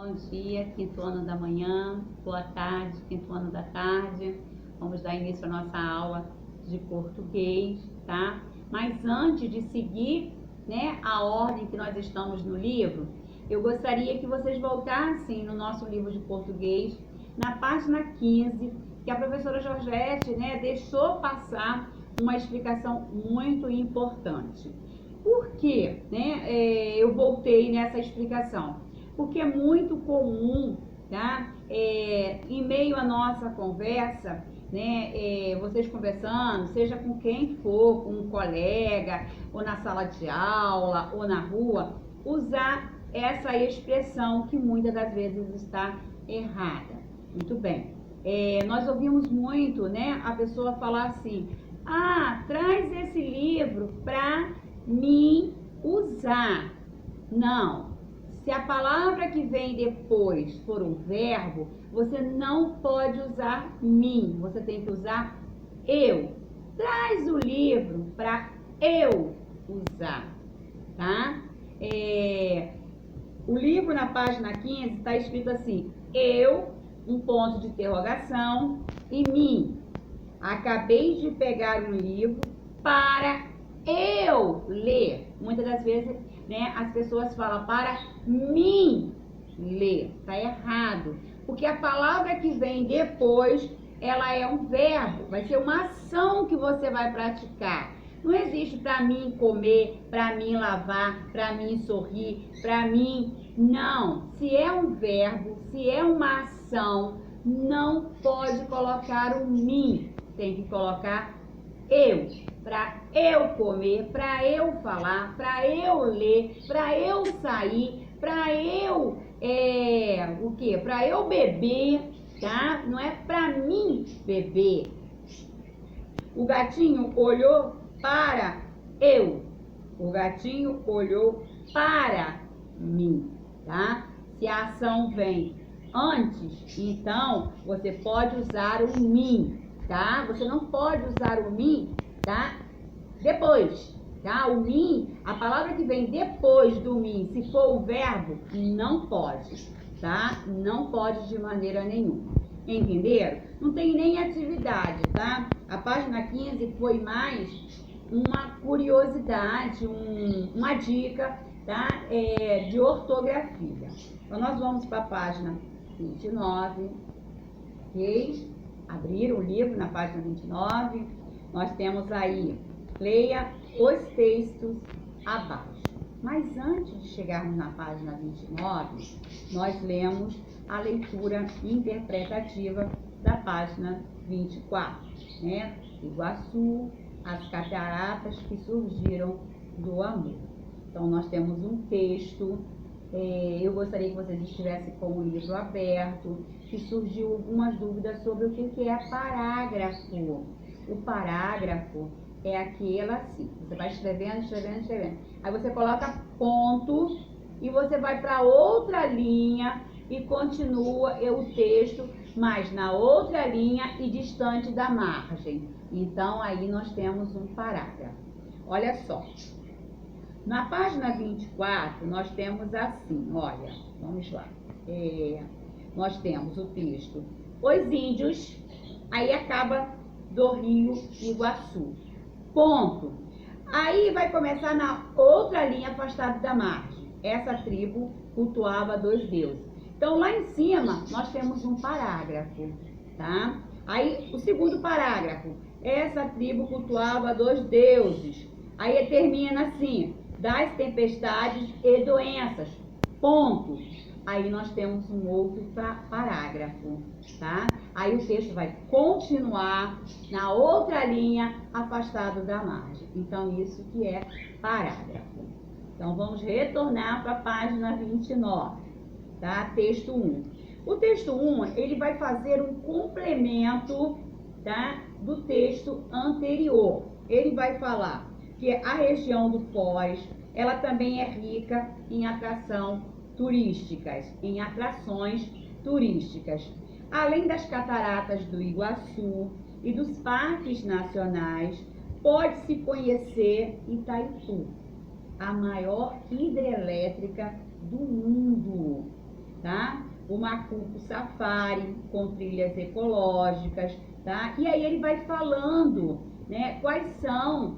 Bom dia, quinto ano da manhã, boa tarde, quinto ano da tarde. Vamos dar início à nossa aula de português, tá? Mas antes de seguir, né, a ordem que nós estamos no livro, eu gostaria que vocês voltassem no nosso livro de português, na página 15, que a professora Georgette, né, deixou passar uma explicação muito importante. Por que, né, eu voltei nessa explicação? Porque é muito comum, tá? Em meio à nossa conversa, né, vocês conversando, seja com quem for, com um colega, ou na sala de aula, ou na rua, usar essa expressão que muitas das vezes está errada. Muito bem. Nós ouvimos muito, né, a pessoa falar assim: ah, traz esse livro para mim usar. Não. Se a palavra que vem depois for um verbo, você não pode usar mim, você tem que usar eu. Traz o livro para eu usar, tá? O livro na página 15 está escrito assim: eu, um ponto de interrogação, e mim. Acabei de pegar um livro para eu ler. Muitas das vezes, né, as pessoas falam para mim ler. Tá errado. Porque a palavra que vem depois, ela é um verbo. Vai ser uma ação que você vai praticar. Não existe para mim comer, para mim lavar, para mim sorrir, para mim... Não. Se é um verbo, se é uma ação, não pode colocar o mim. Tem que colocar eu, para eu comer, para eu falar, para eu ler, para eu sair, para eu, o quê? Para eu beber, tá? Não é para mim beber. O gatinho olhou para eu. O gatinho olhou para mim, tá? Se a ação vem antes, então você pode usar o mim, tá? Você não pode usar o mim, tá? Depois, tá? O mim, a palavra que vem depois do mim, se for o verbo, não pode, tá? Não pode de maneira nenhuma. Entenderam? Não tem nem atividade, tá? A página 15 foi mais uma curiosidade, uma dica, tá? De ortografia. Então, nós vamos para a página 29, ok? Abrir o livro na página 29, nós temos aí, leia os textos abaixo. Mas antes de chegarmos na página 29, nós lemos a leitura interpretativa da página 24, né? Iguaçu, as cataratas que surgiram do amor. Então, nós temos um texto. Eu gostaria que vocês estivessem com o livro aberto, que surgiu algumas dúvidas sobre o que é parágrafo. O parágrafo é aquele assim, você vai escrevendo, escrevendo, escrevendo. Aí você coloca ponto e você vai para outra linha e continua o texto, mas na outra linha e distante da margem. Então, aí nós temos um parágrafo. Olha só. Na página 24, nós temos assim, olha, vamos lá. Nós temos o texto: os índios, aí acaba do Rio Iguaçu. Ponto. Aí vai começar na outra linha afastada da margem. Essa tribo cultuava 2 deuses. Então, lá em cima, nós temos um parágrafo, tá? Aí, o segundo parágrafo: essa tribo cultuava 2 deuses. Aí termina assim: das tempestades e doenças. Ponto. Aí nós temos um outro parágrafo, tá? Aí o texto vai continuar na outra linha, afastado da margem. Então, isso que é parágrafo. Então, vamos retornar para a página 29, tá? Texto 1. O texto 1, ele vai fazer um complemento, tá, do texto anterior. Ele vai falar que a região do Foz, ela também é rica em em atrações turísticas. Além das cataratas do Iguaçu e dos parques nacionais, pode-se conhecer Itaipu, a maior hidrelétrica do mundo. tá? O Macuco Safari, com trilhas ecológicas, tá? E aí ele vai falando, né, quais são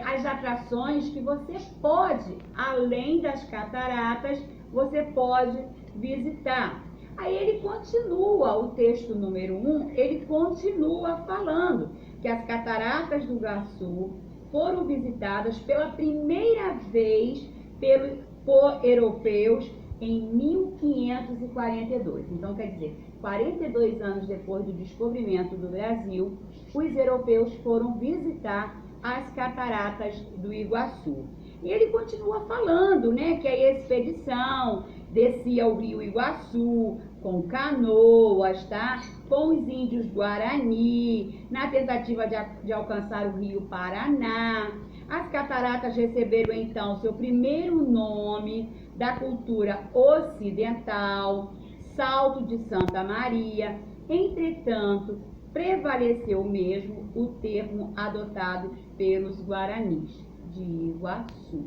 as atrações que você pode, além das cataratas, você pode visitar. Aí ele continua, o texto número 1, ele continua falando que as cataratas do Iguaçu foram visitadas pela primeira vez por europeus em 1542. Então, quer dizer, 42 anos depois do descobrimento do Brasil, os europeus foram visitar as cataratas do Iguaçu. E ele continua falando, né, que a expedição descia o rio Iguaçu com canoas, tá? Com os índios Guarani, na tentativa de alcançar o rio Paraná. As cataratas receberam então seu primeiro nome da cultura ocidental, Salto de Santa Maria. Entretanto, prevaleceu mesmo o termo adotado pelos guaranis, de Iguaçu,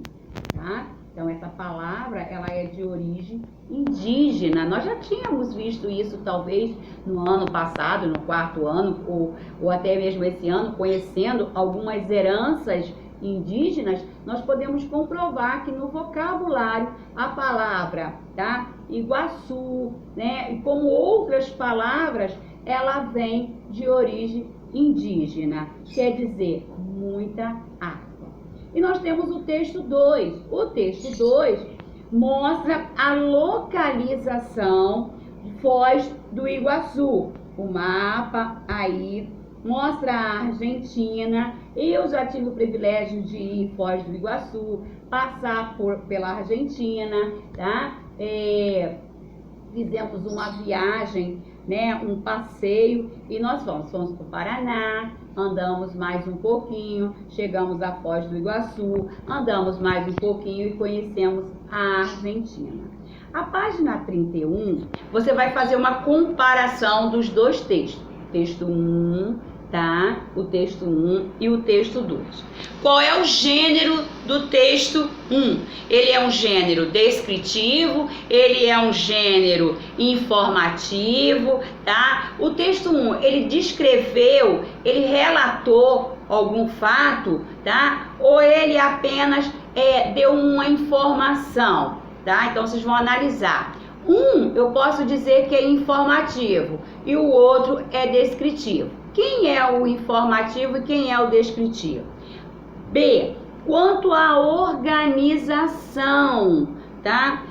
tá? Então, essa palavra, ela é de origem indígena. Nós já tínhamos visto isso, talvez, no ano passado, no 4º ano, ou até mesmo esse ano, conhecendo algumas heranças indígenas, nós podemos comprovar que no vocabulário a palavra, tá? Iguaçu, né? E como outras palavras, ela vem de origem indígena, quer dizer, muita água. E nós temos o texto 2. O texto 2 mostra a localização de Foz do Iguaçu. O mapa aí mostra a Argentina. Eu já tive o privilégio de ir em Foz do Iguaçu, passar pela Argentina, tá? Fizemos uma viagem, né, um passeio, e nós fomos para o Paraná, andamos mais um pouquinho, chegamos a Foz do Iguaçu, andamos mais um pouquinho e conhecemos a Argentina. A página 31, você vai fazer uma comparação dos dois textos, texto 1, tá? O texto 1 e o texto 2. Qual é o gênero do texto 1? Ele é um gênero descritivo, ele é um gênero informativo, tá? O texto 1, ele descreveu, ele relatou algum fato, tá? Ou ele apenas deu uma informação, tá? Então, vocês vão analisar. Eu posso dizer que é informativo e o outro é descritivo. Quem é o informativo e quem é o descritivo? B. Quanto à organização, tá?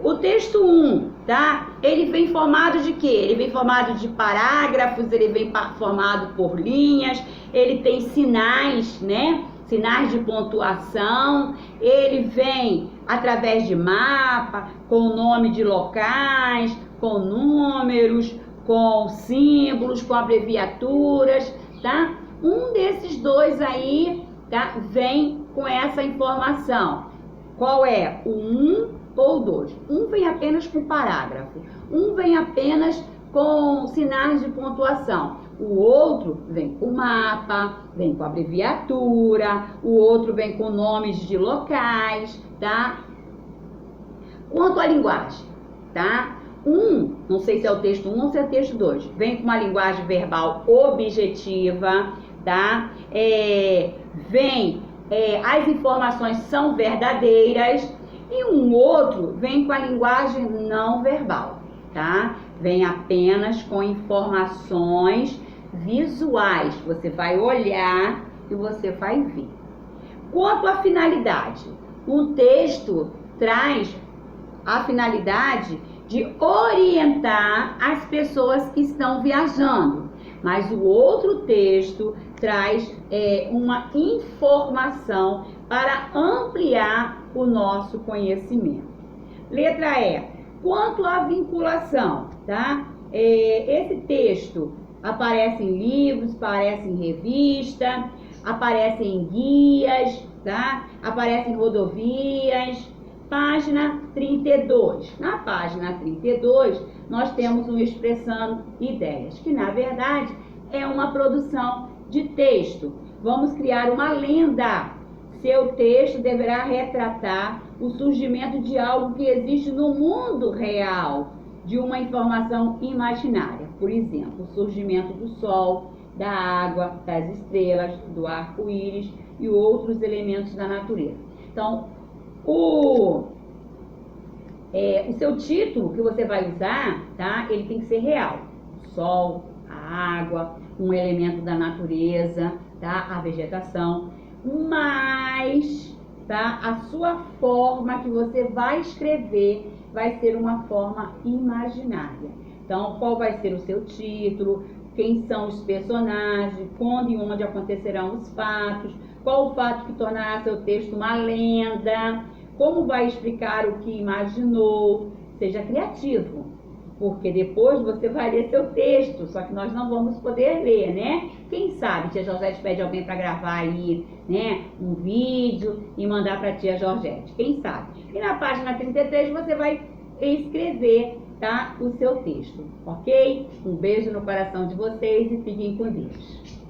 O texto 1, tá? Ele vem formado de quê? Ele vem formado de parágrafos, ele vem formado por linhas, ele tem sinais, né? Sinais de pontuação, ele vem através de mapa, com nome de locais, com números, com símbolos, com abreviaturas, tá? Um desses dois aí, tá? Vem com essa informação. Qual é? O 1 ou o 2? Um vem apenas com parágrafo, um vem apenas com sinais de pontuação. O outro vem com mapa, vem com abreviatura, o outro vem com nomes de locais, tá? Quanto à linguagem, tá? Não sei se é o texto 1 ou se é o texto 2, vem com uma linguagem verbal objetiva, tá? As informações são verdadeiras, e um outro vem com a linguagem não verbal, tá? Vem apenas com informações visuais, você vai olhar e você vai ver. Quanto à finalidade, um texto traz a finalidade de orientar as pessoas que estão viajando, mas o outro texto traz uma informação para ampliar o nosso conhecimento. Letra E. Quanto à vinculação, tá? Esse texto aparece em livros, aparece em revista, aparece em guias, tá? Aparece em rodovias. Página 32. Na página 32, nós temos um Expressando Ideias, que na verdade é uma produção de texto. Vamos criar uma lenda. Seu texto deverá retratar o surgimento de algo que existe no mundo real. de uma informação imaginária. Por exemplo, o surgimento do sol, da água, das estrelas, do arco-íris e outros elementos da natureza. Então, o seu título que você vai usar, tá? Ele tem que ser real. O sol, a água, um elemento da natureza, tá? A vegetação. Mas, tá? A sua forma que você vai escrever vai ser uma forma imaginária. Então, qual vai ser o seu título? Quem são os personagens? Quando e onde acontecerão os fatos? Qual o fato que tornará seu texto uma lenda? Como vai explicar o que imaginou? Seja criativo, porque depois você vai ler seu texto, só que nós não vamos poder ler, né? Quem sabe tia Georgette pede alguém para gravar aí, né, um vídeo e mandar para tia Georgette, quem sabe? E na página 33 você vai escrever, tá, o seu texto, ok? Um beijo no coração de vocês e fiquem com Deus.